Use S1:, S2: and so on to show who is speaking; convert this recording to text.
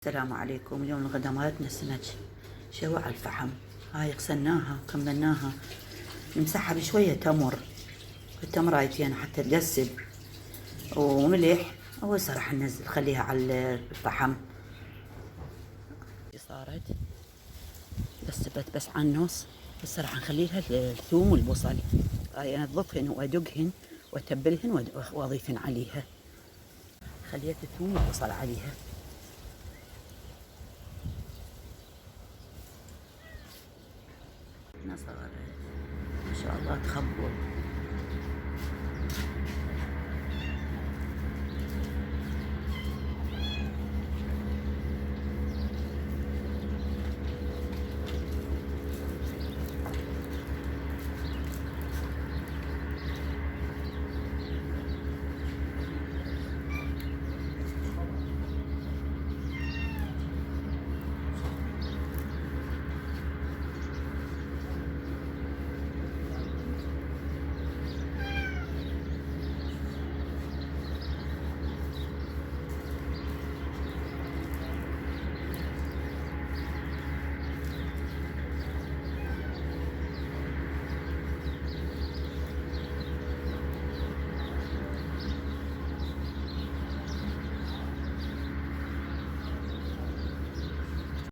S1: السلام عليكم. اليوم الغدا مالتنا سمك شوى على الفحم. هاي غسلناها وكملناها، نمسحها بشوية تمر، التمرايتين حتى تقسل، وملح. وهسه راح ننزل خليها على الفحم. صارت ثبت بس على النص. هسه راح نخليها الثوم والبصل، هاي انظفهن وادقهن واتبلهن واضيفهن عليها. خليت الثوم والبصل عليها. صارت ما شاء الله تخبل.